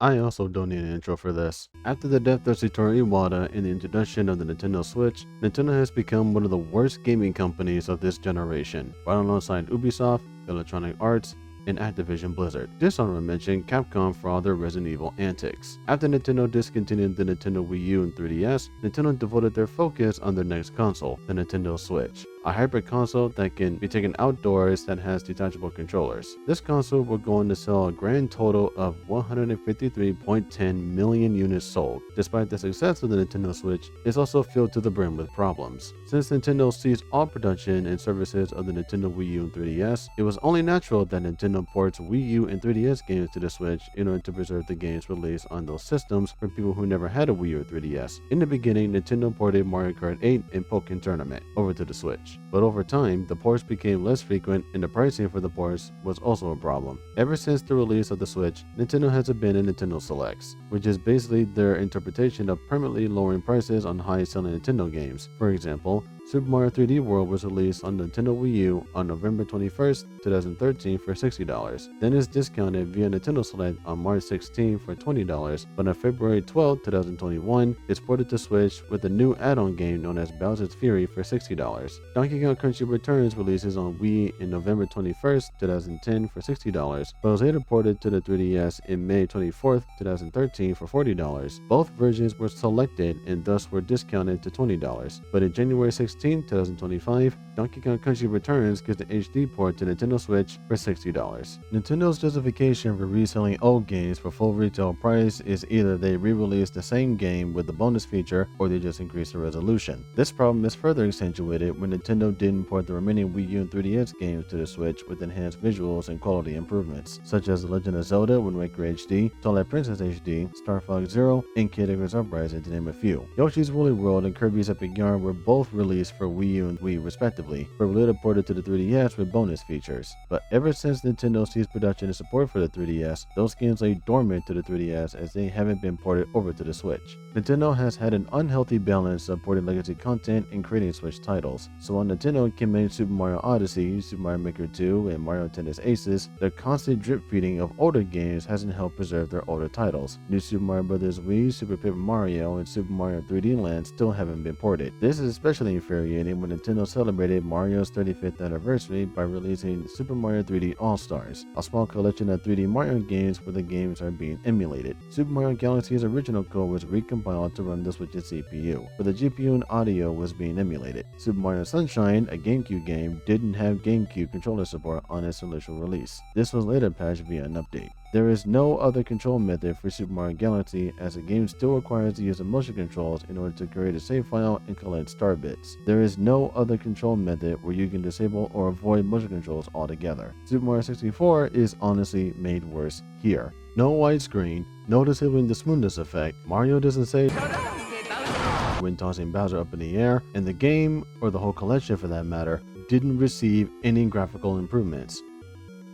I also don't need an intro for this. After the death of Satoru Iwata and the introduction of the Nintendo Switch, Nintendo has become one of the worst gaming companies of this generation, right alongside Ubisoft, Electronic Arts, and Activision Blizzard. Dishonorable mention Capcom for all their Resident Evil antics. After Nintendo discontinued the Nintendo Wii U and 3DS, Nintendo devoted their focus on their next console, the Nintendo Switch, a hybrid console that can be taken outdoors that has detachable controllers. This console will go on to sell a grand total of 153.10 million units sold. Despite the success of the Nintendo Switch, it's also filled to the brim with problems. Since Nintendo ceased all production and services of the Nintendo Wii U and 3DS, it was only natural that Nintendo ports Wii U and 3DS games to the Switch in order to preserve the games released on those systems for people who never had a Wii U or 3DS. In the beginning, Nintendo ported Mario Kart 8 and Pokken Tournament over to the Switch. But over time, the ports became less frequent and the pricing for the ports was also a problem. Ever since the release of the Switch, Nintendo has abandoned Nintendo Selects, which is basically their interpretation of permanently lowering prices on high-selling Nintendo games. For example, Super Mario 3D World was released on Nintendo Wii U on November 21st, 2013 for $60. Then is discounted via Nintendo Select on March 16 for $20, but on February 12, 2021, it's ported to Switch with a new add-on game known as Bowser's Fury for $60. Donkey Kong Country Returns releases on Wii in November 21st, 2010 for $60, but was later ported to the 3DS in May 24th, 2013 for $40. Both versions were selected and thus were discounted to $20, but in January 16, 2025, Donkey Kong Country Returns gets the HD port to Nintendo Switch for $60. Nintendo's justification for reselling old games for full retail price is either they re-release the same game with the bonus feature or they just increase the resolution. This problem is further accentuated when Nintendo didn't port the remaining Wii U and 3DS games to the Switch with enhanced visuals and quality improvements, such as The Legend of Zelda Wind Waker HD, Twilight Princess HD, Star Fox Zero, and Kid Icarus Uprising to name a few. Yoshi's Woolly World and Kirby's Epic Yarn were both released for Wii U and Wii respectively, but were later ported to the 3DS with bonus features. But ever since Nintendo ceased production and support for the 3DS, those games lay dormant to the 3DS as they haven't been ported over to the Switch. Nintendo has had an unhealthy balance of porting legacy content and creating Switch titles. So while Nintendo can make Super Mario Odyssey, Super Mario Maker 2, and Mario Tennis Aces, the constant drip feeding of older games hasn't helped preserve their older titles. New Super Mario Bros. Wii, Super Paper Mario, and Super Mario 3D Land still haven't been ported. This is especially infuriating when Nintendo celebrated Mario's 35th anniversary by releasing Super Mario 3D All-Stars, a small collection of 3D Mario games where the games are being emulated. Super Mario Galaxy's original code was recompiled to run the Switch's CPU, but the GPU and audio was being emulated. Super Mario Sunshine, a GameCube game, didn't have GameCube controller support on its initial release. This was later patched via an update. There is no other control method for Super Mario Galaxy, as the game still requires the use of motion controls in order to create a save file and collect star bits. There is no other control method where you can disable or avoid motion controls altogether. Super Mario 64 is honestly made worse here. No widescreen, no disabling the smoothness effect, Mario doesn't say when tossing Bowser up in the air, and the game, or the whole collection for that matter, didn't receive any graphical improvements,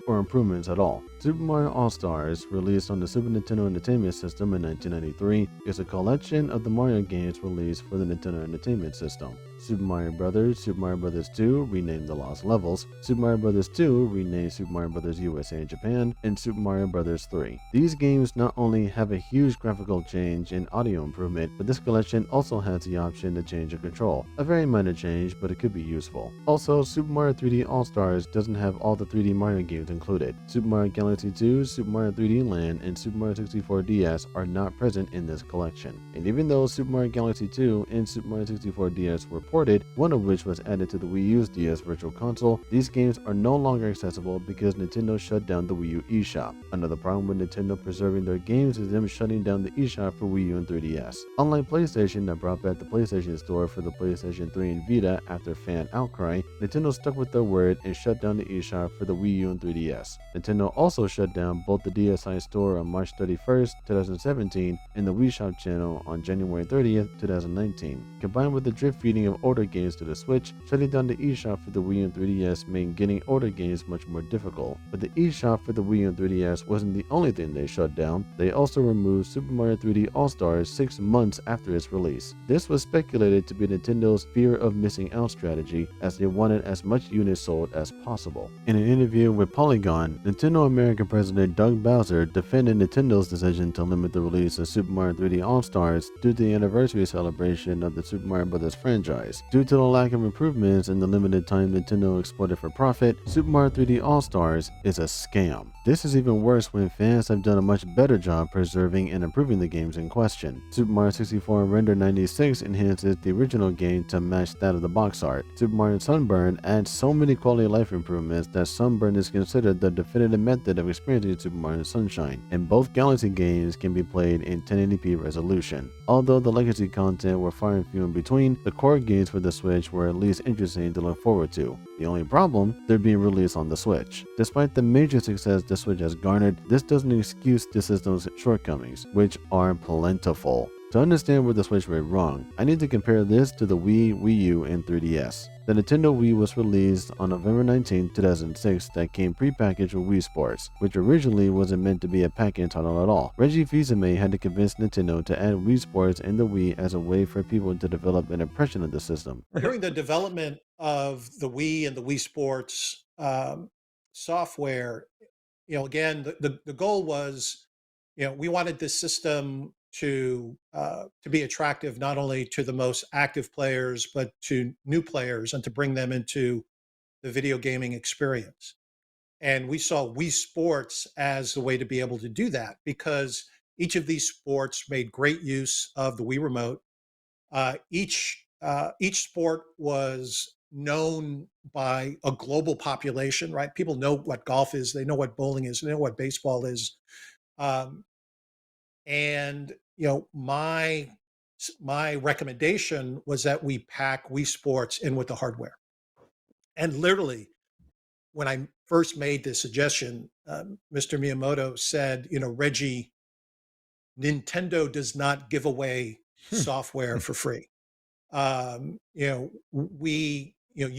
or improvements at all. Super Mario All-Stars, released on the Super Nintendo Entertainment System in 1993, is a collection of the Mario games released for the Nintendo Entertainment System. Super Mario Bros., Super Mario Bros. 2, renamed The Lost Levels, Super Mario Bros. 2, renamed Super Mario Bros. USA and Japan, and Super Mario Bros. 3. These games not only have a huge graphical change and audio improvement, but this collection also has the option to change your control. A very minor change, but it could be useful. Also, Super Mario 3D All-Stars doesn't have all the 3D Mario games included. Super Mario Galaxy 2, Super Mario 3D Land, and Super Mario 64 DS are not present in this collection. And even though Super Mario Galaxy 2 and Super Mario 64 DS were ported, one of which was added to the Wii U's DS Virtual Console, these games are no longer accessible because Nintendo shut down the Wii U eShop. Another problem with Nintendo preserving their games is them shutting down the eShop for Wii U and 3DS. Unlike PlayStation that brought back the PlayStation Store for the PlayStation 3 and Vita after fan outcry, Nintendo stuck with their word and shut down the eShop for the Wii U and 3DS. Nintendo also shut down both the DSi Store on March 31st, 2017 and the Wii Shop channel on January 30th, 2019. Combined with the drip feeding of older games to the Switch, shutting down the eShop for the Wii and 3DS made getting older games much more difficult. But the eShop for the Wii and 3DS wasn't the only thing they shut down. They also removed Super Mario 3D All-Stars 6 months after its release. This was speculated to be Nintendo's fear of missing out strategy, as they wanted as much units sold as possible. In an interview with Polygon, Nintendo American President Doug Bowser defended Nintendo's decision to limit the release of Super Mario 3D All-Stars due to the anniversary celebration of the Super Mario Bros. Franchise. Due to the lack of improvements and the limited time Nintendo exploited for profit, Super Mario 3D All-Stars is a scam. This is even worse when fans have done a much better job preserving and improving the games in question. Super Mario 64 Render 96 enhances the original game to match that of the box art. Super Mario Sunburn adds so many quality of life improvements that Sunburn is considered the definitive method of experiencing Super Mario Sunshine, and both Galaxy games can be played in 1080p resolution. Although the legacy content were far and few in between, the core games for the Switch were at least interesting to look forward to. The only problem, they're being released on the Switch. Despite the major success the Switch has garnered, this doesn't excuse the system's shortcomings, which are plentiful. To understand where the Switch went wrong, I need to compare this to the Wii, Wii U, and 3DS. The Nintendo Wii was released on November 19, 2006 that came pre-packaged with Wii Sports, which originally wasn't meant to be a package title at all. Reggie Fils-Amie had to convince Nintendo to add Wii Sports and the Wii as a way for people to develop an impression of the system. During the development of the Wii and the Wii Sports software, again, the goal was, we wanted this system to be attractive not only to the most active players but to new players and to bring them into the video gaming experience. And we saw Wii Sports as the way to be able to do that because each of these sports made great use of the Wii remote. Each sport was known by a global population, right? People know what golf is, they know what bowling is, they know what baseball is. Um, and my recommendation was that we pack Wii Sports in with the hardware. And literally, when I first made this suggestion, Mr. Miyamoto said, Reggie, Nintendo does not give away software for free. You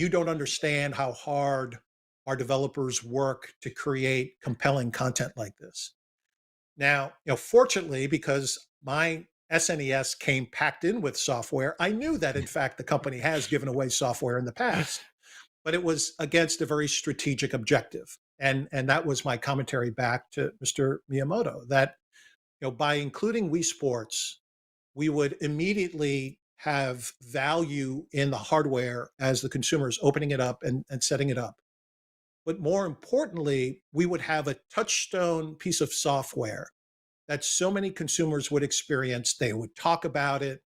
don't understand how hard our developers work to create compelling content like this. Now, fortunately, because my SNES came packed in with software, I knew that in fact the company has given away software in the past, but it was against a very strategic objective. And that was my commentary back to Mr. Miyamoto that by including Wii Sports, we would immediately have value in the hardware as the consumer is opening it up and setting it up. But more importantly, we would have a touchstone piece of software that so many consumers would experience. They would talk about it.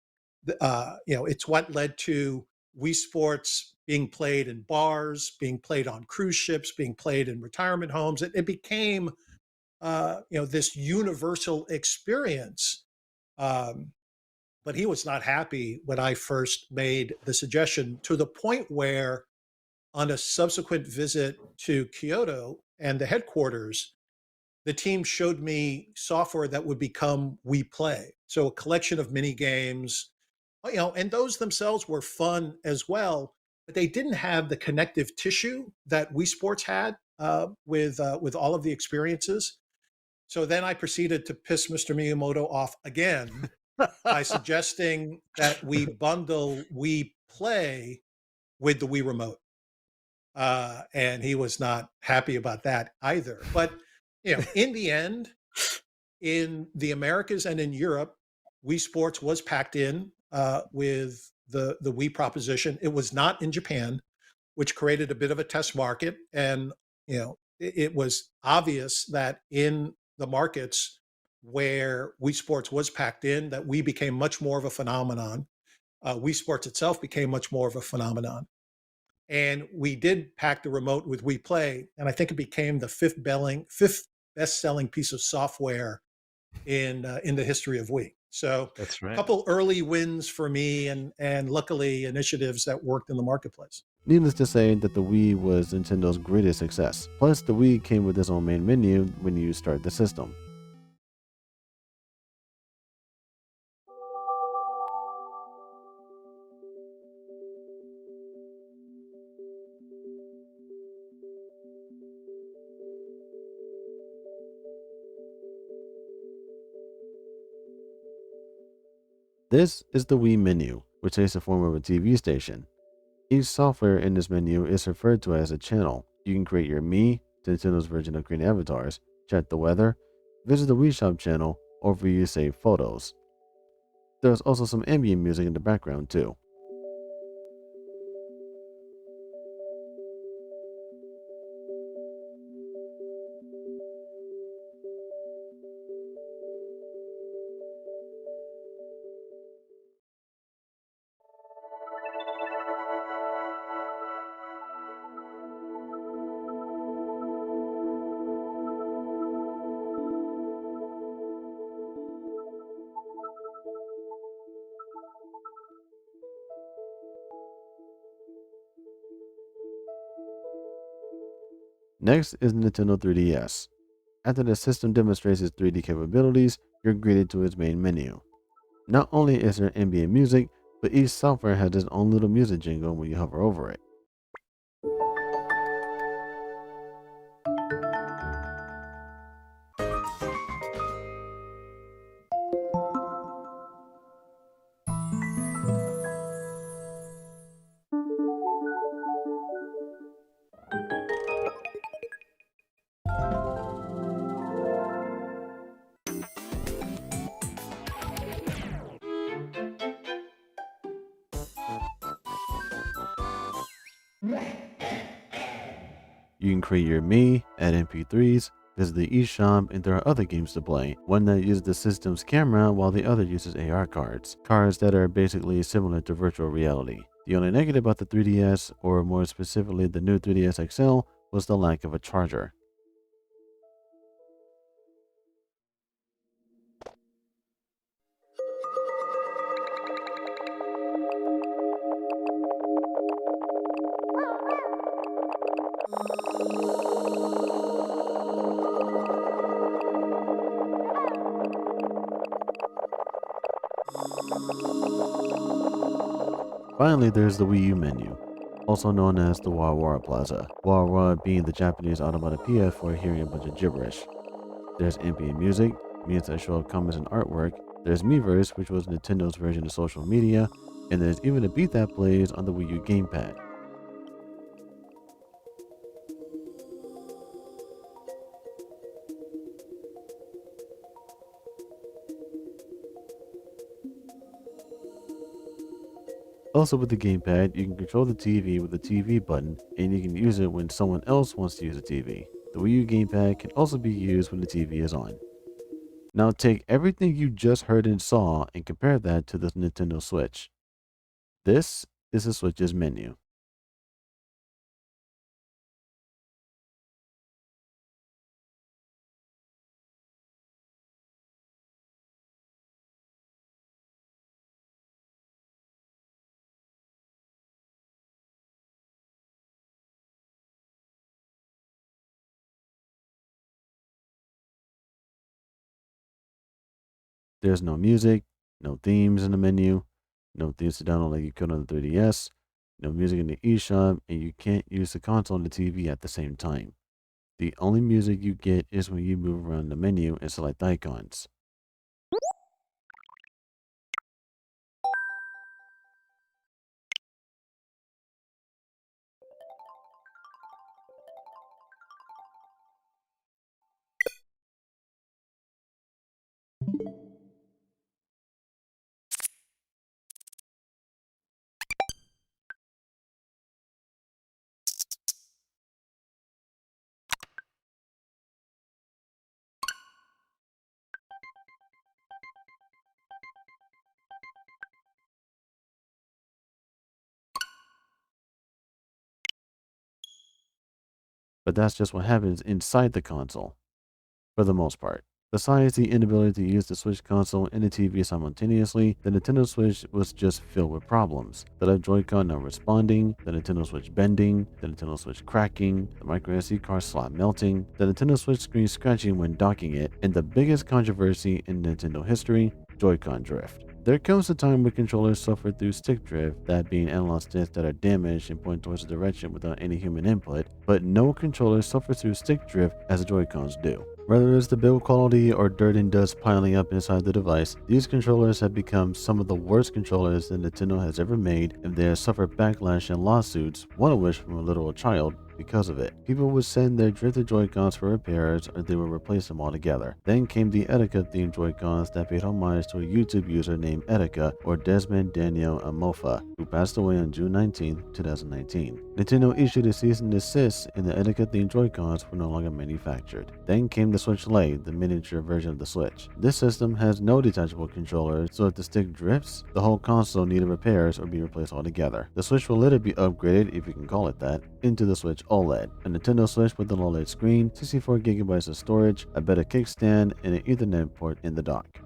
It's what led to Wii Sports being played in bars, being played on cruise ships, being played in retirement homes. It became, this universal experience. Um, but he was not happy when I first made the suggestion to the point where, on a subsequent visit to Kyoto and the headquarters, the team showed me software that would become We Play. So a collection of mini games, and those themselves were fun as well, but they didn't have the connective tissue that Wii Sports had with all of the experiences. So then I proceeded to piss Mr. Miyamoto off again by suggesting that we bundle We Play with the Wii Remote. And he was not happy about that either. But in the end, in the Americas and in Europe, Wii Sports was packed in with the Wii proposition. It was not in Japan, which created a bit of a test market. And it was obvious that in the markets where Wii Sports was packed in, that Wii became much more of a phenomenon. Wii Sports itself became much more of a phenomenon. And we did pack the remote with We Play, and I think it became the fifth best-selling piece of software in the history of Wii. So, That's a right. couple early wins for me, and luckily initiatives that worked in the marketplace. Needless to say that the Wii was Nintendo's greatest success. Plus, the Wii came with its own main menu when you start the system. This is the Wii menu, which takes the form of a TV station. Each software in this menu is referred to as a channel. You can create your Mii, Nintendo's version of creating avatars, check the weather, visit the Wii Shop channel, or view your saved photos. There's also some ambient music in the background too. Next is Nintendo 3DS. After the system demonstrates its 3D capabilities, you're greeted to its main menu. Not only is there ambient music, but each software has its own little music jingle when you hover over it. You can create your Mii, add MP3s, visit the eShop, and there are other games to play. One that uses the system's camera while the other uses AR cards. Cards that are basically similar to virtual reality. The only negative about the 3DS, or more specifically the new 3DS XL, was the lack of a charger. Finally, there's the Wii U menu, also known as the Wara Plaza. Wara being the Japanese onomatopoeia for hearing a bunch of gibberish. There's ambient music, means that show up comments and artwork. There's Miiverse, which was Nintendo's version of social media, and there's even a beat that plays on the Wii U gamepad. Also with the gamepad, you can control the TV with the TV button, and you can use it when someone else wants to use the TV. The Wii U gamepad can also be used when the TV is on. Now take everything you just heard and saw and compare that to the Nintendo Switch. This is the Switch's menu. There's no music, no themes in the menu, no themes to download like you could on the 3DS, no music in the eShop, and you can't use the console and the TV at the same time. The only music you get is when you move around the menu and select icons. But that's just what happens inside the console, for the most part. Besides the inability to use the Switch console and the TV simultaneously, the Nintendo Switch was just filled with problems. The left Joy-Con not responding, the Nintendo Switch bending, the Nintendo Switch cracking, the micro SD card slot melting, the Nintendo Switch screen scratching when docking it, and the biggest controversy in Nintendo history, Joy-Con drift. There comes a time when controllers suffer through stick drift, that being analog sticks that are damaged and point towards a direction without any human input, but no controller suffers through stick drift as the Joy-Cons do. Whether it's the build quality or dirt and dust piling up inside the device, these controllers have become some of the worst controllers that Nintendo has ever made, and they have suffered backlash and lawsuits, one of which from a literal child, because of it. People would send their drifted Joy-Cons for repairs or they would replace them altogether. Then came the Etika themed Joy-Cons that paid homage to a YouTube user named Etika or Desmond Daniel Amofa, who passed away on June 19, 2019. Nintendo issued a cease and desist and the Etika themed Joy-Cons were no longer manufactured. Then came the Switch Lite, the miniature version of the Switch. This system has no detachable controller, so if the stick drifts, the whole console needed repairs or be replaced altogether. The Switch will later be upgraded, if you can call it that, into the Switch OLED, a Nintendo Switch with an OLED screen, 64GB of storage, a better kickstand, and an Ethernet port in the dock.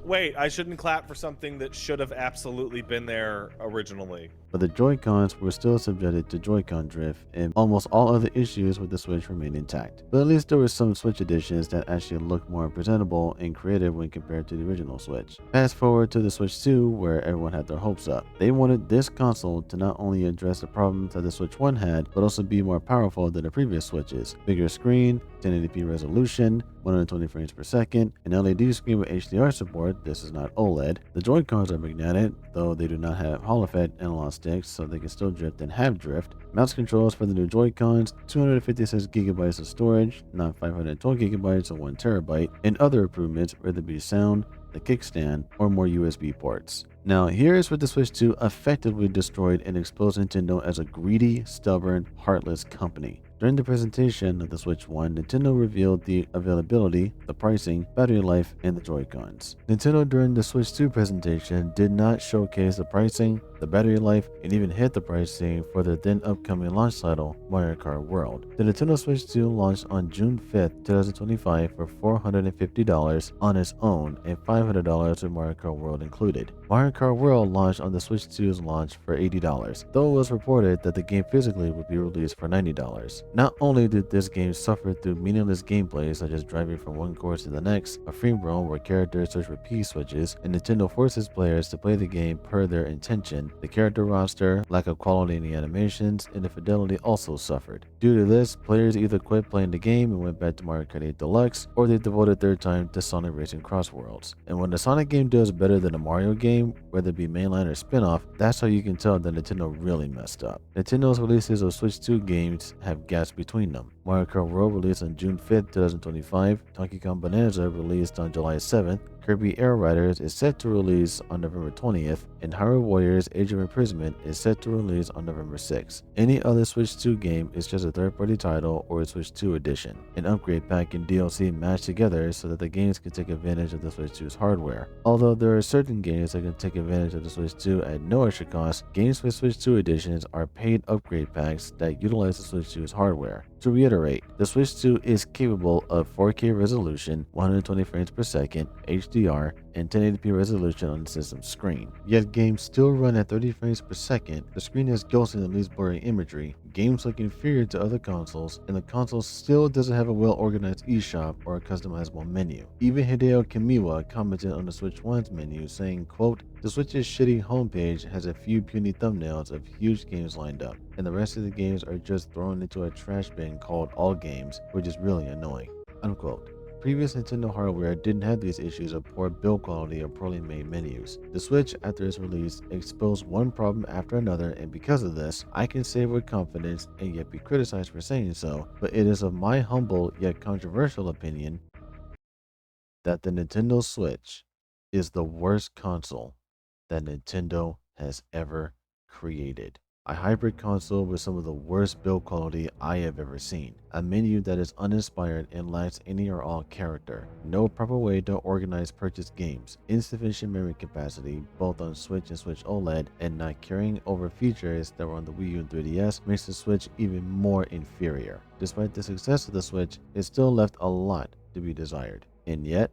Wait, I shouldn't clap for something that should have absolutely been there originally. But the Joy-Cons were still subjected to Joy-Con drift, and almost all other issues with the Switch remained intact. But at least there were some Switch editions that actually looked more presentable and creative when compared to the original Switch. Fast forward to the Switch 2, where everyone had their hopes up. They wanted this console to not only address the problems that the Switch 1 had, but also be more powerful than the previous Switches. Bigger screen, 1080p resolution, 120 frames per second, an LED screen with HDR support, this is not OLED. The Joy-Cons are magnetic, though they do not have Hall effect analog sticks, so they can still drift and have drift. Mouse controls for the new Joy-Cons, 256GB of storage, not 512GB or 1TB, and other improvements, whether it be sound, the kickstand, or more USB ports. Now, here is where the Switch 2 effectively destroyed and exposed Nintendo as a greedy, stubborn, heartless company. During the presentation of the Switch 1, Nintendo revealed the availability, the pricing, battery life, and the Joy-Cons. Nintendo during the Switch 2 presentation did not showcase the pricing, the battery life, and even hit the pricing for their then upcoming launch title, Mario Kart World. The Nintendo Switch 2 launched on June 5th, 2025 for $450 on its own and $500 with Mario Kart World included. Mario Kart World launched on the Switch 2's launch for $80, though it was reported that the game physically would be released for $90. Not only did this game suffer through meaningless gameplay such as driving from one course to the next, a free roam where characters search for P switches, and Nintendo forces players to play the game per their intention, the character roster, lack of quality in the animations, and the fidelity also suffered. Due to this, players either quit playing the game and went back to Mario Kart 8 Deluxe, or they devoted their time to Sonic Racing Cross Worlds. And when the Sonic game does better than a Mario game, whether it be mainline or spin-off, that's how you can tell that Nintendo really messed up. Nintendo's releases of Switch 2 games have gaps between them. Mario Kart World released on June 5th, 2025, Donkey Kong Bonanza released on July 7th, Kirby Air Riders is set to release on November 20th, and Hyrule Warriors Age of Imprisonment is set to release on November 6th. Any other Switch 2 game is just a third-party title or a Switch 2 edition, an upgrade pack and DLC mashed together so that the games can take advantage of the Switch 2's hardware. Although there are certain games that can take advantage of the Switch 2 at no extra cost, games with Switch 2 editions are paid upgrade packs that utilize the Switch 2's hardware. To reiterate, the Switch 2 is capable of 4K resolution, 120 frames per second, HDR, and 1080p resolution on the system's screen. Yet games still run at 30 frames per second, the screen has ghosting and least blurry imagery, games look inferior to other consoles, and the console still doesn't have a well-organized eShop or a customizable menu. Even Hideo Kamiya commented on the Switch 1's menu saying, quote, "The Switch's shitty homepage has a few puny thumbnails of huge games lined up, and the rest of the games are just thrown into a trash bin called All Games, which is really annoying," unquote. Previous Nintendo hardware didn't have these issues of poor build quality or poorly made menus. The Switch, after its release, exposed one problem after another, and because of this, I can say with confidence and yet be criticized for saying so, but it is of my humble yet controversial opinion that the Nintendo Switch is the worst console that Nintendo has ever created. A hybrid console with some of the worst build quality I have ever seen. A menu that is uninspired and lacks any or all character. No proper way to organize purchased games. Insufficient memory capacity, both on Switch and Switch OLED, and not carrying over features that were on the Wii U and 3DS makes the Switch even more inferior. Despite the success of the Switch, it still left a lot to be desired. And yet,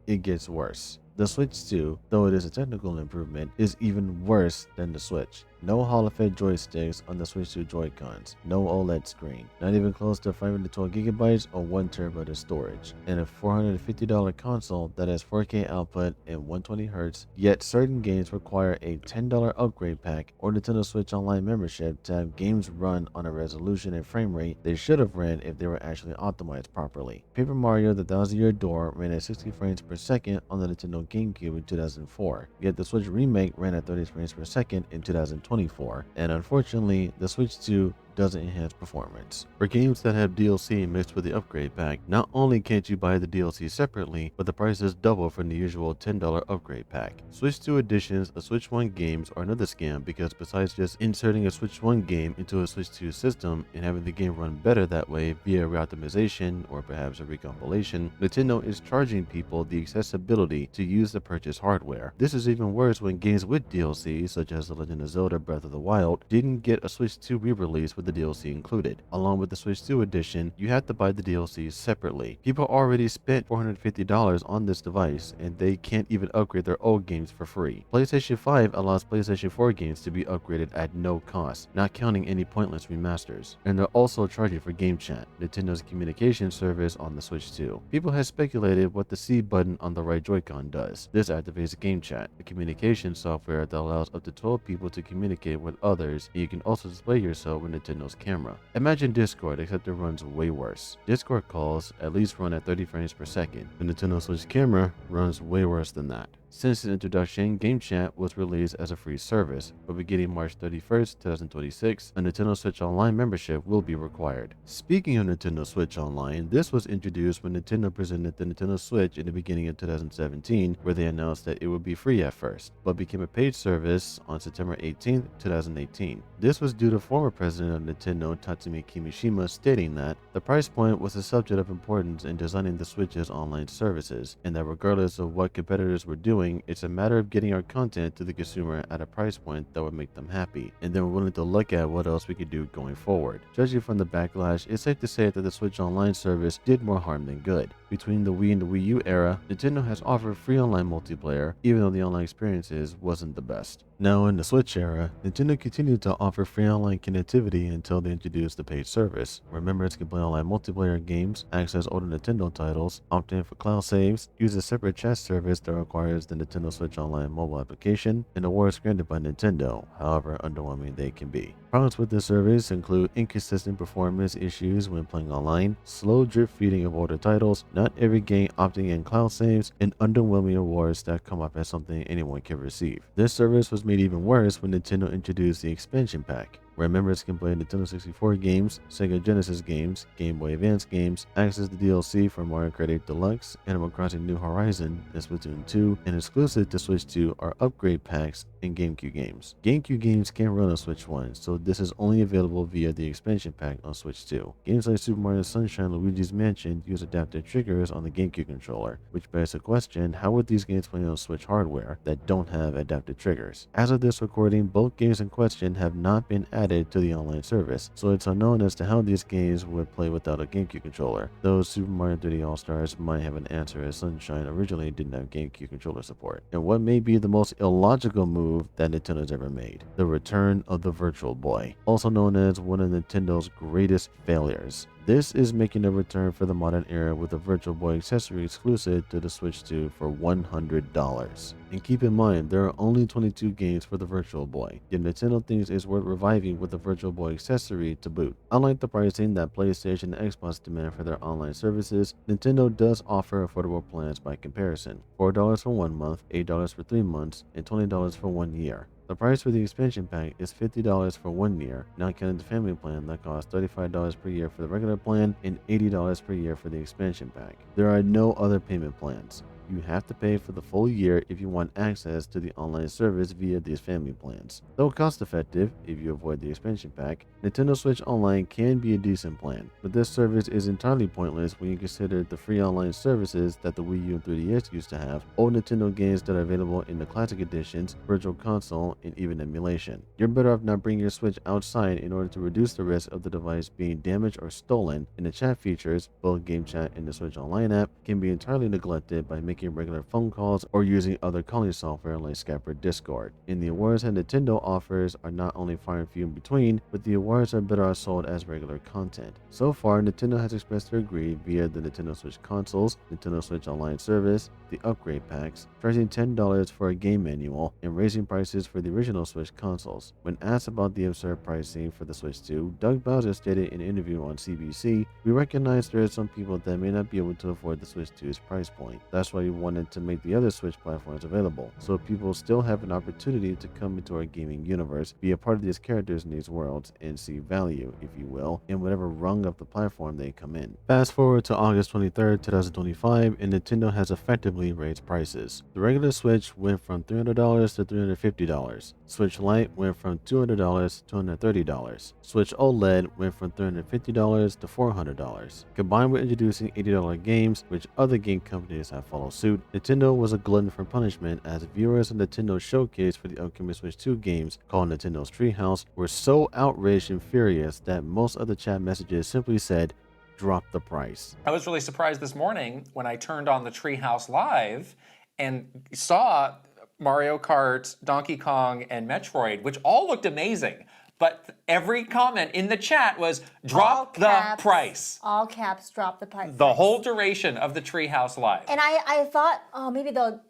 it gets worse. The Switch 2, though it is a technical improvement, is even worse than the Switch. No Hall of Fame joysticks on the Switch 2 Joy-Cons, no OLED screen, not even close to 512GB or 1TB of storage, and a $450 console that has 4K output and 120Hz, yet certain games require a $10 upgrade pack or Nintendo Switch Online membership to have games run on a resolution and frame rate they should have ran if they were actually optimized properly. Paper Mario The Thousand Year Door ran at 60 frames per second on the Nintendo GameCube in 2004, yet the Switch Remake ran at 30 frames per second in 2024, and unfortunately, the Switch 2 doesn't enhance performance. For games that have DLC mixed with the upgrade pack, not only can't you buy the DLC separately, but the price is double from the usual $10 upgrade pack. Switch 2 editions of Switch 1 games are another scam because besides just inserting a Switch 1 game into a Switch 2 system and having the game run better that way via re-optimization or perhaps a recompilation, Nintendo is charging people the accessibility to use the purchased hardware. This is even worse when games with DLC, such as The Legend of Zelda Breath of the Wild, didn't get a Switch 2 re-release with the DLC included. Along with the Switch 2 edition, you have to buy the DLC separately. People already spent $450 on this device and they can't even upgrade their old games for free. PlayStation 5 allows PlayStation 4 games to be upgraded at no cost, not counting any pointless remasters. And they're also charging for Game Chat, Nintendo's communication service on the Switch 2. People have speculated what the C button on the right Joy-Con does. This activates Game Chat, a communication software that allows up to 12 people to communicate with others, and you can also display yourself with Nintendo's camera. Imagine Discord, except it runs way worse. Discord calls at least run at 30 frames per second. The Nintendo Switch camera runs way worse than that. Since its introduction, Game Chat was released as a free service, but beginning March 31st, 2026, a Nintendo Switch Online membership will be required. Speaking of Nintendo Switch Online, this was introduced when Nintendo presented the Nintendo Switch in the beginning of 2017, where they announced that it would be free at first, but became a paid service on September 18th, 2018. This was due to former president of Nintendo, Tatsumi Kimishima, stating that the price point was a subject of importance in designing the Switch's online services, and that regardless of what competitors were doing, it's a matter of getting our content to the consumer at a price point that would make them happy, and then we're willing to look at what else we could do going forward. Judging from the backlash, it's safe to say that the Switch Online service did more harm than good. Between the Wii and the Wii U era, Nintendo has offered free online multiplayer, even though the online experiences wasn't the best. Now in the Switch era, Nintendo continued to offer free online connectivity until they introduced the paid service, where members can play online multiplayer games, access older Nintendo titles, opt in for cloud saves, use a separate chat service that requires the Nintendo Switch Online mobile application, and awards granted by Nintendo, however underwhelming they can be. Problems with this service include inconsistent performance issues when playing online, slow drip feeding of older titles, not every game opting in cloud saves, and underwhelming awards that come up as something anyone can receive. This service was made even worse when Nintendo introduced the expansion pack, where members can play Nintendo 64 games, Sega Genesis games, Game Boy Advance games, access the DLC for Mario Kart 8 Deluxe, Animal Crossing New Horizon, and Splatoon 2, and exclusive to Switch 2 are upgrade packs and GameCube games. GameCube games can't run on Switch 1, so this is only available via the expansion pack on Switch 2. Games like Super Mario Sunshine and Luigi's Mansion use adaptive triggers on the GameCube controller, which begs the question, how would these games play on Switch hardware that don't have adaptive triggers? As of this recording, both games in question have not been added to the online service, so it's unknown as to how these games would play without a GameCube controller, though Super Mario 3D All-Stars might have an answer as Sunshine originally didn't have GameCube controller support. And what may be the most illogical move that Nintendo's ever made: the return of the Virtual Boy, also known as one of Nintendo's greatest failures. This is making a return for the modern era with a Virtual Boy accessory exclusive to the Switch 2 for $100. And keep in mind, there are only 22 games for the Virtual Boy, yet Nintendo thinks it's worth reviving with the Virtual Boy accessory to boot. Unlike the pricing that PlayStation and Xbox demand for their online services, Nintendo does offer affordable plans by comparison: $4 for 1 month, $8 for 3 months, and $20 for 1 year. The price for the expansion pack is $50 for 1 year, not counting the family plan that costs $35 per year for the regular plan and $80 per year for the expansion pack. There are no other payment plans. You have to pay for the full year if you want access to the online service via these family plans. Though cost effective, if you avoid the expansion pack, Nintendo Switch Online can be a decent plan, but this service is entirely pointless when you consider the free online services that the Wii U and 3DS used to have, old Nintendo games that are available in the classic editions, virtual console, and even emulation. You're better off not bringing your Switch outside in order to reduce the risk of the device being damaged or stolen, and the chat features, both Game Chat and the Switch Online app, can be entirely neglected by making making regular phone calls or using other calling software like Skype or Discord. And the awards that Nintendo offers are not only far and few in between, but the awards are better sold as regular content. So far, Nintendo has expressed their greed via the Nintendo Switch consoles, Nintendo Switch Online service, the upgrade packs, charging $10 for a game manual, and raising prices for the original Switch consoles. When asked about the absurd pricing for the Switch 2, Doug Bowser stated in an interview on CBC, "We recognize there are some people that may not be able to afford the Switch 2's price point. That's why we wanted to make the other Switch platforms available, so people still have an opportunity to come into our gaming universe, be a part of these characters in these worlds, and see value, if you will, in whatever rung of the platform they come in." Fast forward to August 23rd, 2025, and Nintendo has effectively raised prices. The regular Switch went from $300 to $350. Switch Lite went from $200 to $230. Switch OLED went from $350 to $400. Combined with introducing $80 games, which other game companies have followed suit, Nintendo was a glutton for punishment as viewers of Nintendo showcase for the upcoming Switch 2 games, called Nintendo's Treehouse, were so outraged and furious that most of the chat messages simply said, "Drop the price." I was really surprised this morning when I turned on the Treehouse Live and saw Mario Kart, Donkey Kong, and Metroid, which all looked amazing. But every comment in the chat was, drop the price. All caps, drop the price. The whole duration of the Treehouse Live. And I thought, oh, maybe they'll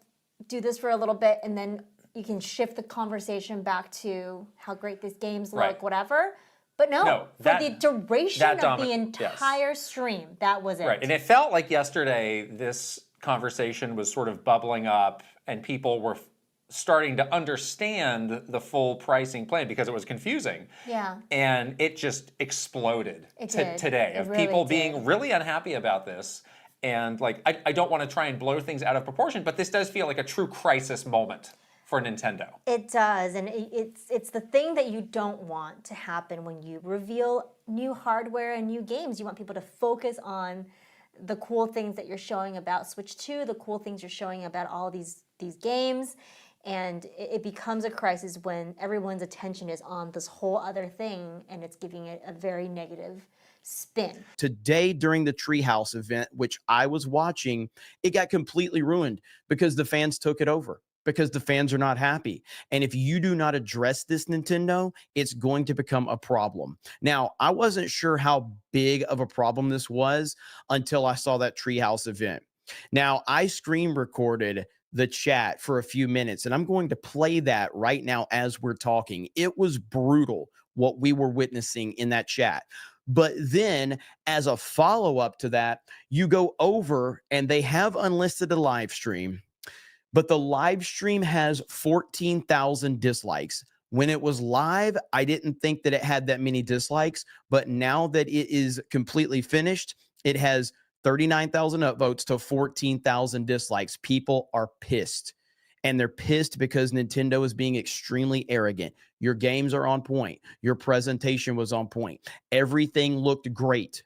do this for a little bit and then you can shift the conversation back to how great these games look, whatever. But no, for the duration of the entire stream, that was it. Right, and it felt like yesterday this conversation was sort of bubbling up and people were starting to understand the full pricing plan because it was confusing. Yeah. And it just exploded today of really people being really unhappy about this. And like, I don't want to try and blow things out of proportion, but this does feel like a true crisis moment for Nintendo. It does, and it's the thing that you don't want to happen when you reveal new hardware and new games. You want people to focus on the cool things that you're showing about Switch 2, the cool things you're showing about all these games, and it becomes a crisis when everyone's attention is on this whole other thing and it's giving it a very negative spin. Today during the Treehouse event, which I was watching, it got completely ruined because the fans took it over. Because the fans are not happy. And if you do not address this, Nintendo, it's going to become a problem. Now, I wasn't sure how big of a problem this was until I saw that Treehouse event. Now, I screen recorded the chat for a few minutes, and I'm going to play that right now as we're talking. It was brutal what we were witnessing in that chat. But then, as a follow-up to that, you go over and they have unlisted a live stream. But the live stream has 14,000 dislikes. When it was live, I didn't think that it had that many dislikes, but now that it is completely finished, it has 39,000 upvotes to 14,000 dislikes. People are pissed. And they're pissed because Nintendo is being extremely arrogant. Your games are on point. Your presentation was on point. Everything looked great,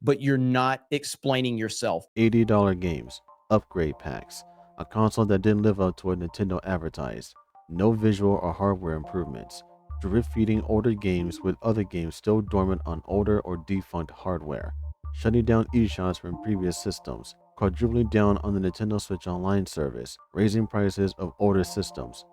but you're not explaining yourself. $80 games, upgrade packs, a console that didn't live up to what Nintendo advertised, no visual or hardware improvements, drip feeding older games with other games still dormant on older or defunct hardware, shutting down eShops from previous systems, quadrupling down on the Nintendo Switch Online service, raising prices of older systems.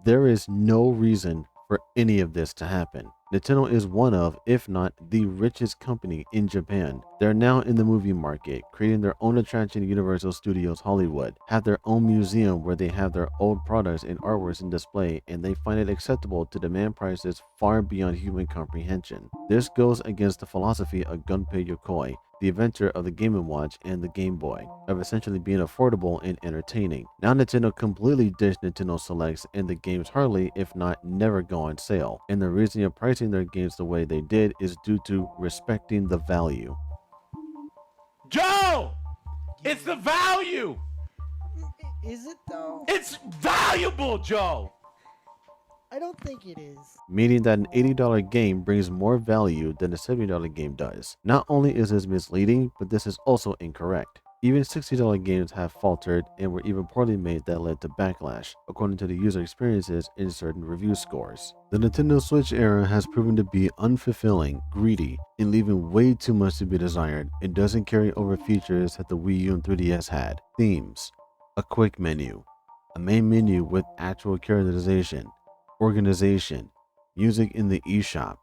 There is no reason for any of this to happen. Nintendo is one of, if not the richest company in Japan. They're now in the movie market, creating their own attraction in Universal Studios Hollywood, have their own museum where they have their old products and artworks in display, and they find it acceptable to demand prices far beyond human comprehension. This goes against the philosophy of Gunpei Yokoi, the inventor of the Game & Watch and the Game Boy, of essentially being affordable and entertaining. Now Nintendo completely ditched Nintendo Selects, and the games hardly, if not never, go on sale. And the reason you're pricing their games the way they did is due to respecting the value. Joe! It's the value! Is it though? It's valuable, Joe! I don't think it is. Meaning that an $80 game brings more value than a $70 game does. Not only is this misleading, but this is also incorrect. Even $60 games have faltered and were even poorly made that led to backlash, according to the user experiences in certain review scores. The Nintendo Switch era has proven to be unfulfilling, greedy, and leaving way too much to be desired. It doesn't carry over features that the Wii U and 3DS had. Themes. a quick menu, a main menu with actual characterization, organization, music in the eShop.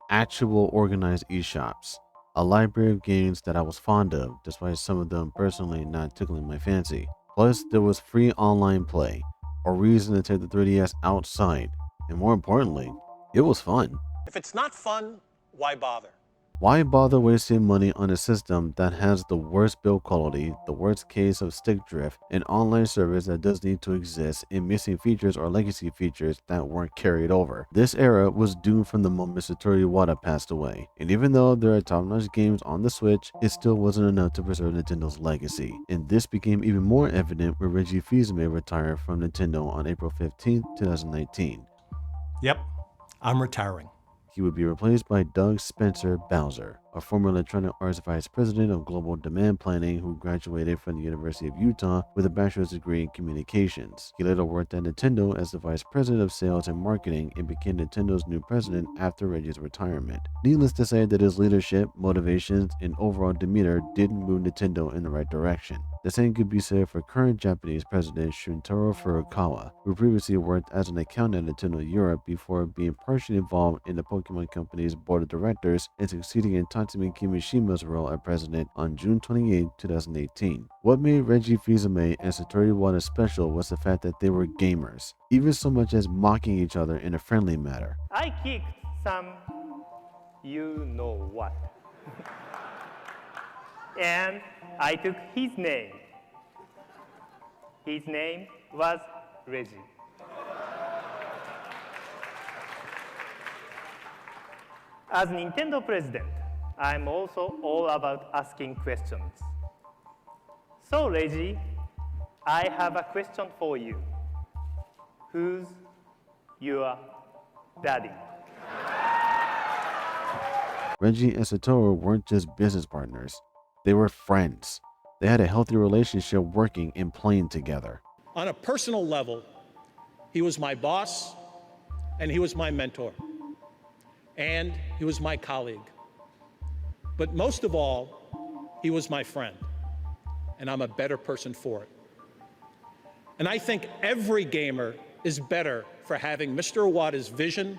Actual organized eShops, a library of games that I was fond of, despite some of them personally not tickling my fancy. Plus, there was free online play, a reason to take the 3DS outside, and more importantly, it was fun. If it's not fun, why bother? Why bother wasting money on a system that has the worst build quality, the worst case of stick drift, an online service that does need to exist, and missing features or legacy features that weren't carried over? This era was doomed from the moment Satoru Iwata passed away, and even though there are top-notch games on the Switch, it still wasn't enough to preserve Nintendo's legacy. And this became even more evident when Reggie Fils-Amie retired from Nintendo on April 15, 2019. Yep, I'm retiring. He would be replaced by Doug Spencer Bowser, a former Electronic Arts Vice President of Global Demand Planning who graduated from the University of Utah with a bachelor's degree in communications. He later worked at Nintendo as the Vice President of Sales and Marketing and became Nintendo's new president after Reggie's retirement. Needless to say that his leadership, motivations, and overall demeanor didn't move Nintendo in the right direction. The same could be said for current Japanese President Shuntaro Furukawa, who previously worked as an accountant at Nintendo Europe before being partially involved in the Pokemon Company's board of directors and succeeding in Tatsumi Kimishima's role as president on June 28, 2018. What made Reggie Fils-Amie and Satoru Iwata special was the fact that they were gamers, even so much as mocking each other in a friendly manner. I kicked some you know what. And I took his name. His name was Reggie. As Nintendo president, I'm also all about asking questions. So Reggie, I have a question for you. Who's your daddy? Reggie and Satoru weren't just business partners, they were friends. They had a healthy relationship working and playing together. On a personal level, he was my boss and he was my mentor and he was my colleague. But most of all, he was my friend, and I'm a better person for it. And I think every gamer is better for having Mr. Iwata's vision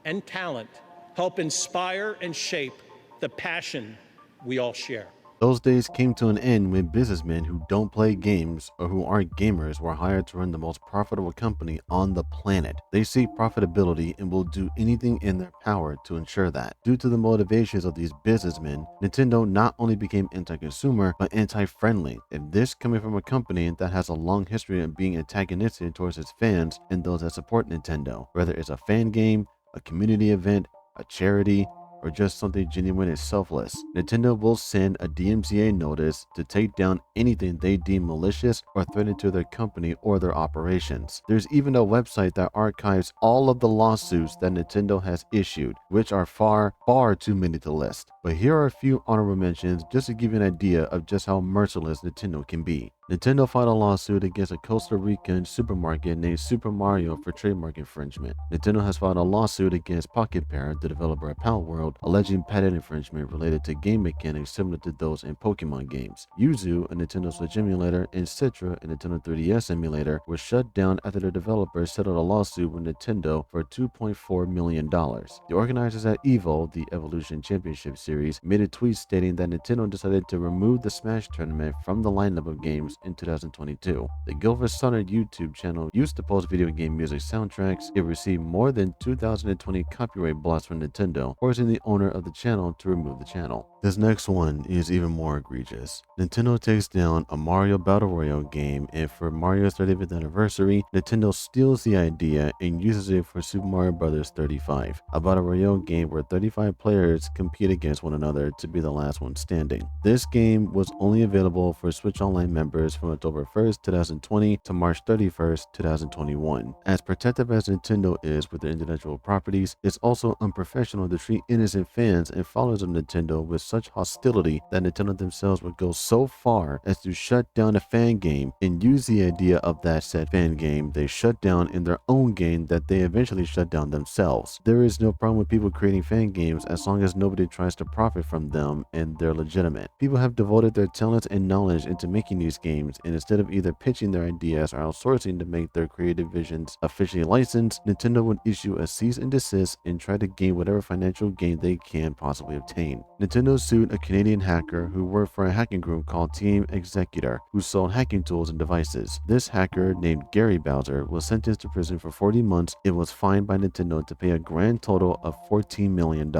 and talent help inspire and shape the passion we all share. Those days came to an end when businessmen who don't play games or who aren't gamers were hired to run the most profitable company on the planet. They seek profitability and will do anything in their power to ensure that. Due to the motivations of these businessmen, Nintendo not only became anti-consumer but anti-friendly, and this coming from a company that has a long history of being antagonistic towards its fans and those that support Nintendo, whether it's a fan game, a community event, a charity, or just something genuine and selfless. Nintendo will send a DMCA notice to take down anything they deem malicious or threatening to their company or their operations. There's even a website that archives all of the lawsuits that Nintendo has issued, which are far too many to list. But here are a few honorable mentions just to give you an idea of just how merciless Nintendo can be. Nintendo filed a lawsuit against a Costa Rican supermarket named Super Mario for trademark infringement. Nintendo has filed a lawsuit against Pocket Parrot, the developer of Pal World, alleging patent infringement related to game mechanics similar to those in Pokemon games. Yuzu, a Nintendo Switch emulator, and Citra, a Nintendo 3DS emulator, were shut down after the developers settled a lawsuit with Nintendo for $2.4 million. The organizers at EVO, the Evolution Championship Series, made a tweet stating that Nintendo decided to remove the Smash tournament from the lineup of games in 2022. The Gilver Sonner YouTube channel used to post video game music soundtracks. It received more than 2020 copyright blocks from Nintendo, forcing the owner of the channel to remove the channel. This next one is even more egregious. Nintendo takes down a Mario Battle Royale game, and for Mario's 35th anniversary, Nintendo steals the idea and uses it for Super Mario Bros. 35, a Battle Royale game where 35 players compete against one another to be the last one standing. This game was only available for Switch Online members from October 1st, 2020 to March 31st, 2021. As protective as Nintendo is with their intellectual properties, it's also unprofessional to treat innocent fans and followers of Nintendo with such hostility that Nintendo themselves would go so far as to shut down a fan game and use the idea of that said fan game they shut down in their own game that they eventually shut down themselves. There is no problem with people creating fan games as long as nobody tries to profit from them and they're legitimate. People have devoted their talents and knowledge into making these games, and instead of either pitching their ideas or outsourcing to make their creative visions officially licensed, Nintendo would issue a cease and desist and try to gain whatever financial gain they can possibly obtain. Nintendo sued a Canadian hacker who worked for a hacking group called Team Executor, who sold hacking tools and devices. This hacker, named Gary Bowser, was sentenced to prison for 40 months and was fined by Nintendo to pay a grand total of $14 million.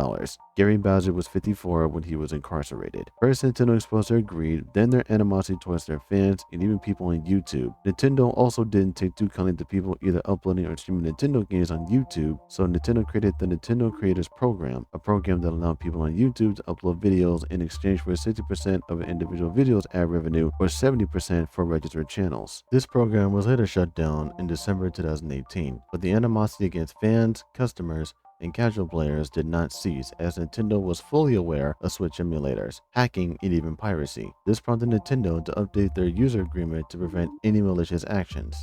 Gary Bowser was 54 when he was incarcerated. First, Nintendo exposed their greed, then their animosity towards their fans, and even people on YouTube. Nintendo also didn't take too kindly to people either uploading or streaming Nintendo games on YouTube, so Nintendo created the Nintendo Creators Program, a program that allowed people on YouTube to upload videos in exchange for 60% of an individual video's ad revenue or 70% for registered channels. This program was later shut down in December 2018, but the animosity against fans, customers, and casual players did not cease, as Nintendo was fully aware of Switch emulators, hacking, and even piracy. This prompted Nintendo to update their user agreement to prevent any malicious actions,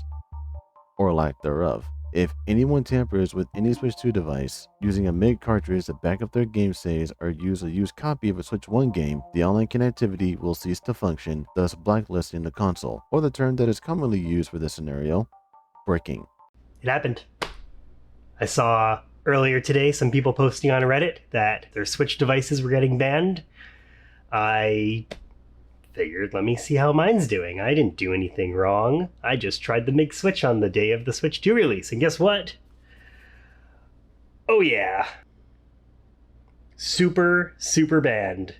or lack thereof. If anyone tampers with any Switch 2 device using a MIG cartridge to back up their game saves or use a used copy of a Switch 1 game, the online connectivity will cease to function, thus blacklisting the console, or the term that is commonly used for this scenario, bricking. It happened. I saw earlier today some people posting on Reddit that their Switch devices were getting banned. I figured, let me see how mine's doing. I didn't do anything wrong. I just tried the MIG switch on the day of the Switch 2 release, and guess what? Oh yeah. Super banned.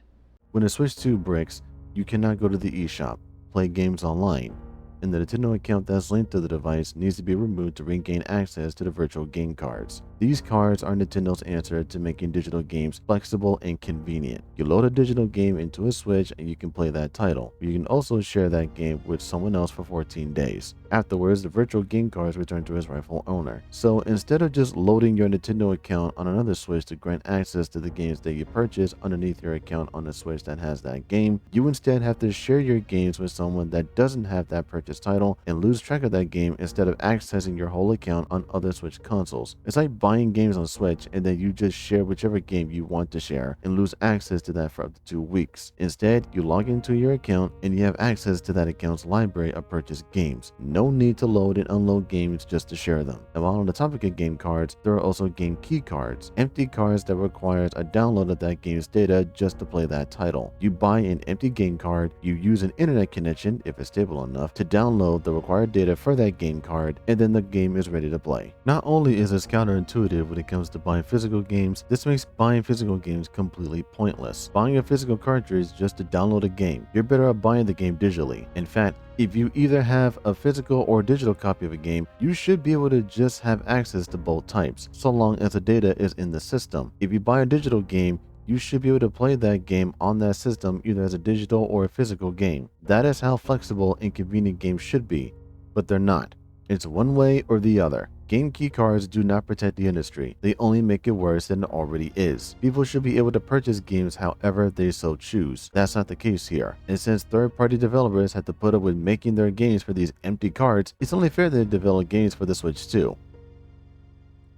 When the Switch 2 bricks, you cannot go to the eShop, play games online, and the Nintendo account that's linked to the device needs to be removed to regain access to the virtual game cards. These cards are Nintendo's answer to making digital games flexible and convenient. You load a digital game into a Switch and you can play that title. You can also share that game with someone else for 14 days. Afterwards, the virtual game cards return to its rightful owner. So instead of just loading your Nintendo account on another Switch to grant access to the games that you purchase underneath your account on the Switch that has that game, you instead have to share your games with someone that doesn't have that purchase title and lose track of that game instead of accessing your whole account on other Switch consoles. It's like buying games on Switch and then you just share whichever game you want to share and lose access to that for up to 2 weeks. Instead, you log into your account and you have access to that account's library of purchased games. No need to load and unload games just to share them. And while on the topic of game cards, there are also game key cards, empty cards that requires a download of that game's data just to play that title. You buy an empty game card, you use an internet connection, if it's stable enough, to download the required data for that game card, and then the game is ready to play. Not only is this counterintuitive when it comes to buying physical games, this makes buying physical games completely pointless. Buying a physical cartridge just to download a game, you're better off buying the game digitally. In fact, if you either have a physical or digital copy of a game, you should be able to just have access to both types, so long as the data is in the system. If you buy a digital game, you should be able to play that game on that system either as a digital or a physical game. That is how flexible and convenient games should be, but they're not. It's one way or the other. Game key cards do not protect the industry. They only make it worse than it already is. People should be able to purchase games however they so choose. That's not the case here. And since third-party developers have to put up with making their games for these empty cards, it's only fair that they develop games for the Switch too,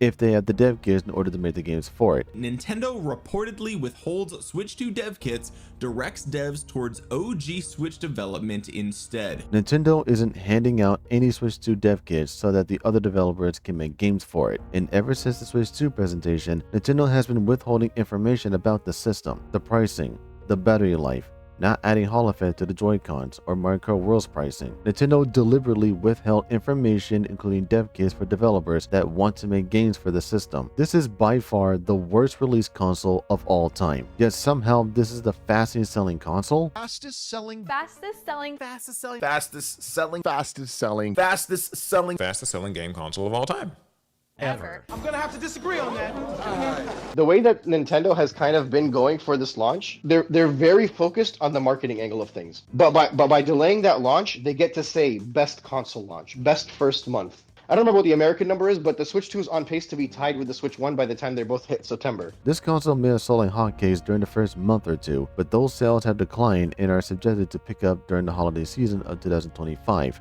if they have the dev kits in order to make the games for it. Nintendo reportedly withholds Switch 2 dev kits, directs devs towards OG Switch development instead. Nintendo isn't handing out any Switch 2 dev kits so that the other developers can make games for it. And ever since the Switch 2 presentation, Nintendo has been withholding information about the system, the pricing, the battery life, not adding Hall effect to the Joy-Cons or Mario Kart World's pricing. Nintendo deliberately withheld information including dev kits for developers that want to make games for the system. This is by far the worst released console of all time. Yet somehow this is the fastest selling console? Fastest selling game console of all time. Ever. I'm gonna have to disagree on that. The way that Nintendo has kind of been going for this launch, they're very focused on the marketing angle of things. But by delaying that launch, they get to say best console launch, best first month. I don't remember what the American number is, but the Switch 2 is on pace to be tied with the Switch 1 by the time they both hit September. This console may have sold like hotcakes during the first month or two, but those sales have declined and are subjected to pick up during the holiday season of 2025.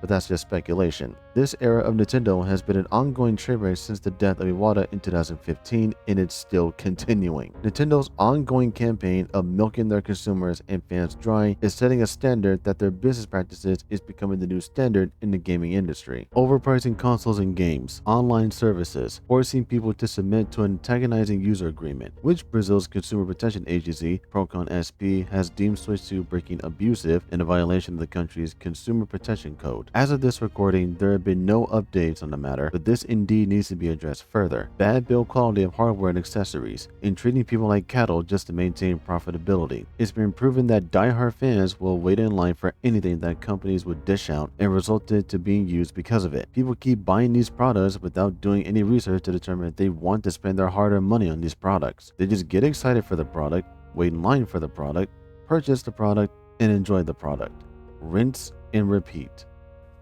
But that's just speculation. This era of Nintendo has been an ongoing train wreck since the death of Iwata in 2015, and it's still continuing. Nintendo's ongoing campaign of milking their consumers and fans dry is setting a standard that their business practices is becoming the new standard in the gaming industry. Overpricing consoles and games, online services, forcing people to submit to an antagonizing user agreement, which Brazil's consumer protection agency, Procon SP, has deemed Switch 2 breaking abusive and a violation of the country's consumer protection code. As of this recording, there have been no updates on the matter, but this indeed needs to be addressed further. Bad build quality of hardware and accessories, and treating people like cattle just to maintain profitability. It's been proven that die-hard fans will wait in line for anything that companies would dish out and resulted to being used because of it. People keep buying these products without doing any research to determine if they want to spend their hard-earned money on these products. They just get excited for the product, wait in line for the product, purchase the product, and enjoy the product. Rinse and repeat.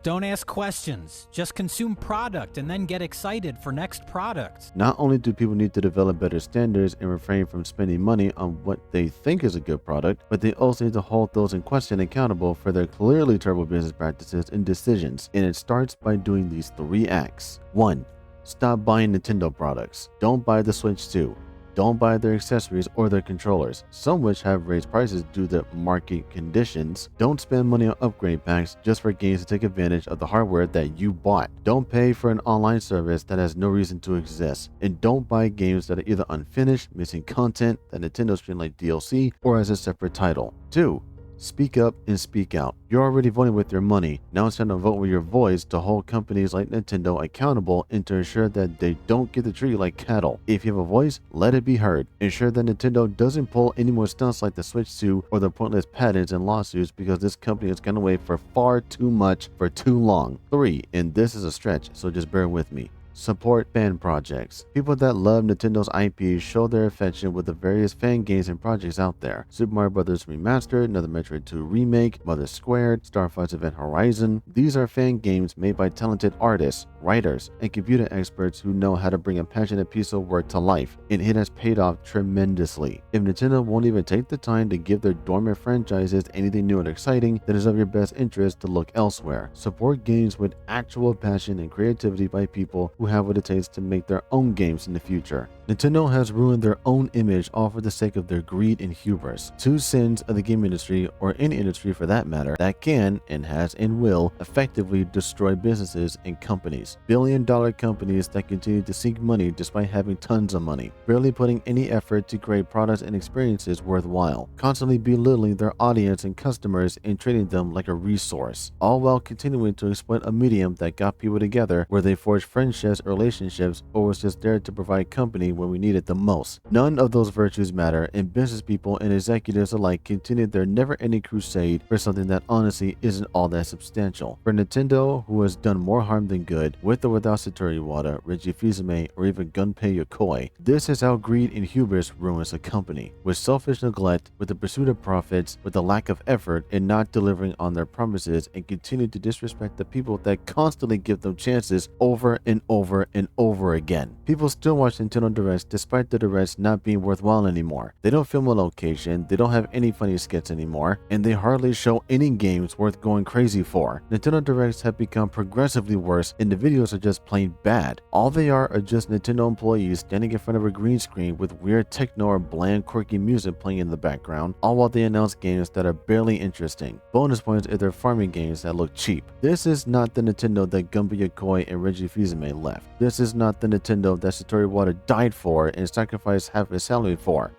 Don't ask questions. Just consume product and then get excited for next product. Not only do people need to develop better standards and refrain from spending money on what they think is a good product, but they also need to hold those in question accountable for their clearly terrible business practices and decisions. And it starts by doing these 3 acts. 1. Stop buying Nintendo products. Don't buy the Switch 2. Don't buy their accessories or their controllers, some which have raised prices due to market conditions. Don't spend money on upgrade packs just for games to take advantage of the hardware that you bought. Don't pay for an online service that has no reason to exist. And don't buy games that are either unfinished, missing content that Nintendo's treating like DLC, or as a separate title. 2. Speak up and speak out. You're already voting with your money. Now it's time to vote with your voice to hold companies like Nintendo accountable and to ensure that they don't get the treated like cattle. If you have a voice, let it be heard. Ensure that Nintendo doesn't pull any more stunts like the Switch 2 or the pointless patents and lawsuits, because this company has gone away for far too much for too long. 3. And this is a stretch, so just bear with me. Support fan projects. People that love Nintendo's IP show their affection with the various fan games and projects out there. Super Mario Bros. Remastered, another Metroid 2 remake, Mother Squared, Star Fox Event Horizon. These are fan games made by talented artists, writers, and computer experts who know how to bring a passionate piece of work to life, and it has paid off tremendously. If Nintendo won't even take the time to give their dormant franchises anything new and exciting, then it's of your best interest to look elsewhere. Support games with actual passion and creativity by people who have what it takes to make their own games in the future. Nintendo has ruined their own image all for the sake of their greed and hubris. 2 sins of the game industry, or any industry for that matter, that can, and has and will, effectively destroy businesses and companies. Billion-dollar companies that continue to seek money despite having tons of money, barely putting any effort to create products and experiences worthwhile, constantly belittling their audience and customers and treating them like a resource, all while continuing to exploit a medium that got people together where they forged friendships, relationships, or was just there to provide company money when we need it the most. None of those virtues matter, and business people and executives alike continue their never-ending crusade for something that honestly isn't all that substantial. For Nintendo, who has done more harm than good, with or without Satoru Iwata, Reggie Fils-Amie, or even Gunpei Yokoi, this is how greed and hubris ruins a company. With selfish neglect, with the pursuit of profits, with the lack of effort, and not delivering on their promises, and continue to disrespect the people that constantly give them chances over and over and over again. People still watch Nintendo Directs despite the Directs not being worthwhile anymore. They don't film a location, they don't have any funny skits anymore, and they hardly show any games worth going crazy for. Nintendo Directs have become progressively worse, and the videos are just plain bad. All they are just Nintendo employees standing in front of a green screen with weird techno or bland quirky music playing in the background, all while they announce games that are barely interesting. Bonus points if they're farming games that look cheap. This is not the Nintendo that Gunpei Yokoi and Reggie Fils-Amie left. This is not the Nintendo that Satoru Iwata died for and sacrificed half his salary for.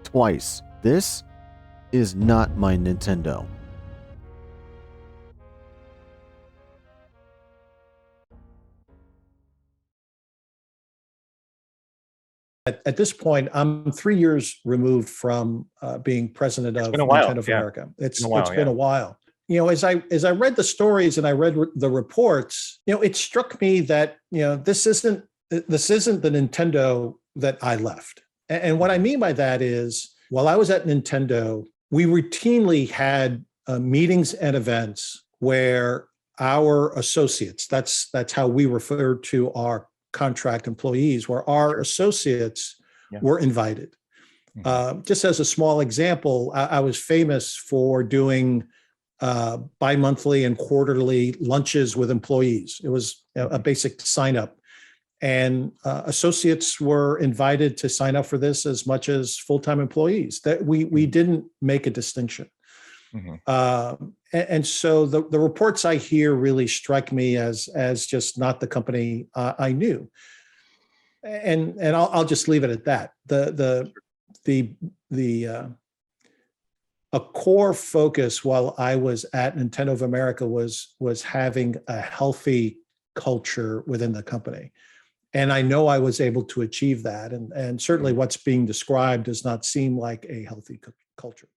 Twice. This is not my Nintendo. At this point, I'm 3 years removed from being president of been a while, Nintendo of yeah. America. It's been a while, been a while. As I read the stories and I read the reports, it struck me that this isn't the Nintendo that I left. And what I mean by that is, while I was at Nintendo, we routinely had meetings and events where our associates, that's how we refer to our contract employees, where our associates were invited. Just as a small example, I was famous for doing bi-monthly and quarterly lunches with employees. It was a basic sign up. And associates were invited to sign up for this as much as full-time employees. That we didn't make a distinction. And so the reports I hear really strike me as just not the company I knew. And I'll just leave it at that. A core focus while I was at Nintendo of America was having a healthy culture within the company. And I know I was able to achieve that. And certainly what's being described does not seem like a healthy culture.